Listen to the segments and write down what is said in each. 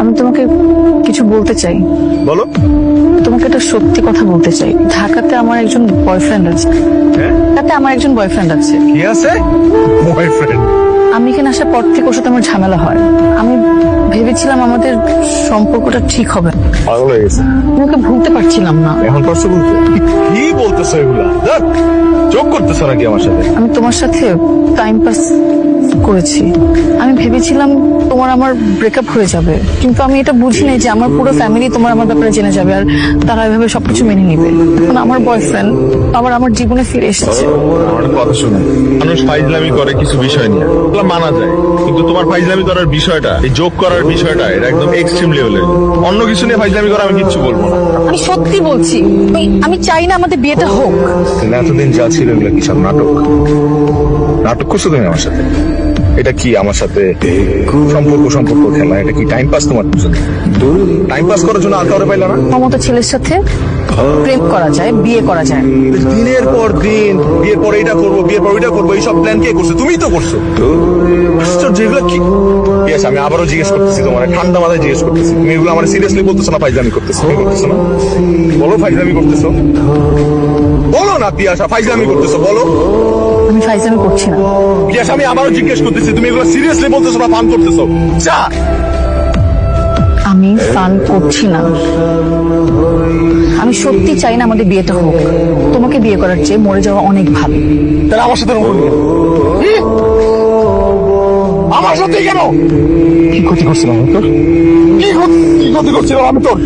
আমি তোমাকে কিছু বলতে চাই। বলো। তোমাকে একটা সত্যি কথা বলতে চাই। ঢাকাতে আমার একজন বয়ফ্রেন্ড আছে। কি আছে? বয়ফ্রেন্ড? আমি এখানে আসার পর থেকে ওর সাথে আমার ঝামেলা হয়। আমি ভেবেছিলাম আমাদের সম্পর্কটা ঠিক হবে। পাগল হয়ে গেছে। তোমাকে ভুলতে পারছিলাম না। এখন পারছো বলতে? কি বলতেছো এগুলা? যোগ করতেছো নাকি আমার সাথে? আমি তোমার সাথে টাইম পাস করেছি। আমি ভেবেছিলাম তোমার আমার ব্রেকআপ হয়ে যাবে, কিন্তু আমি এটা বুঝি নাই যে আমার পুরো ফ্যামিলি তোমার আমার ব্যাপারে জেনে যাবে আর তারা এভাবে সবকিছু মেনে নিবে। এখন আমার বয়ফ্রেন্ড আবার আমার জীবনে ফিরে এসেছে। আমার কথা শুনে, মানুষ ফাইজলামি করে কিছু বিষয় নিয়ে, এগুলো মানা যায়, কিন্তু তোমার ফাইজলামি করার বিষয়টা, এই যোগ করার বিষয়টা, এটা একদম এক্সট্রিম লেভেলের। অন্য কিছু নিয়ে ফাইজলামি করা আমি কিচ্ছু বলবো না। আমি সত্যি বলছি, আমি চাই না আমাদের বিয়েটা হোক। এতদিন যা ছিল এগুলো কি সব নাটক? নাটক করছো তুমি আমার সাথে? এটা কি আমার সাথে সম্পর্ক খেলা? এটা কি টাইম পাস তোমার জন্য? টাইম পাস করার জন্য আর কাউরে পাইলা না? মমতা ছেলের সাথে প্রেম করা যায়, বিয়ে করা যায়। দিনের পর দিন বিয়ের পর এটা করবো, বিয়ের পর ওইটা করবো, এইসব প্ল্যান কে করছো? তুমিই তো করছো। যেগুলো কি? ঠিক আছে, আমি আবারও জিজ্ঞেস করতেছি, তোমার ঠান্ডা মাথায় জিজ্ঞেস করতেছি, তুমি এগুলো আমার সিরিয়াসলি বলতেছো না ফাইজলামি করতেছো? করতেছো না? বলো ফাইজলামি করতেছো। বলো না পিয়াসা, ফাইজলামি করতেছো বলো। আমি ফাইজলামি করছি না। পিয়াসা, আমি আবারও জিজ্ঞেস করতেছি, তুমি এগুলো সিরিয়াসলি বলতেছো না ফান করতেছো? যা। আমি ফান করছি না। আমি সত্যি চাই না আমাদের বিয়েটা হোক। তোমাকে বিয়ে করার চেয়ে মরে যাওয়া অনেক ভালো। তাহলে আমার সাথে আমার সাথে কেন? কি ক্ষতি করছিলাম আমি তোর? কি ক্ষতি করছিলাম আমি তোর?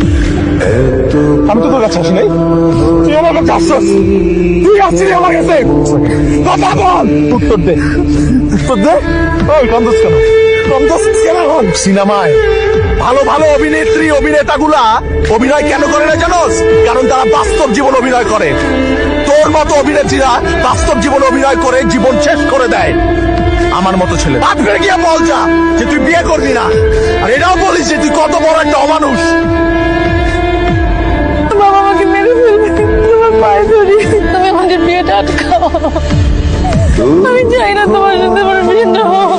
আমি তো তোর কাছে আসি নাই, তুই আমার কাছে আসছিস। তুই আসছিলি আমার কাছে, কথা বল। উত্তর দে। ওই কান্দস কেন? সিনেমায় ভালো ভালো অভিনেত্রী অভিনেতাগুলা অভিনয় কেন করে না জানোস? কারণ তারা বাস্তব জীবন অভিনয় করে। তোর মতো অভিনেত্রীরা বাস্তব জীবন অভিনয় করে জীবন শেষ করে দেয়। আমার মতো ছেলে বাদ ফিরে গিয়ে বল যা যে তুই বিয়ে করবি না, আর এটাও বলিস যে তুই কত বড় একটা অমানুষ। বাবা আমাকে মেরে ফেলবে, তোমার পায়ে ধরি, তুমি আমাদের বিয়েটা আটকাও। আমি চাই না তোমার সাথে আমার বিয়েটা হোক।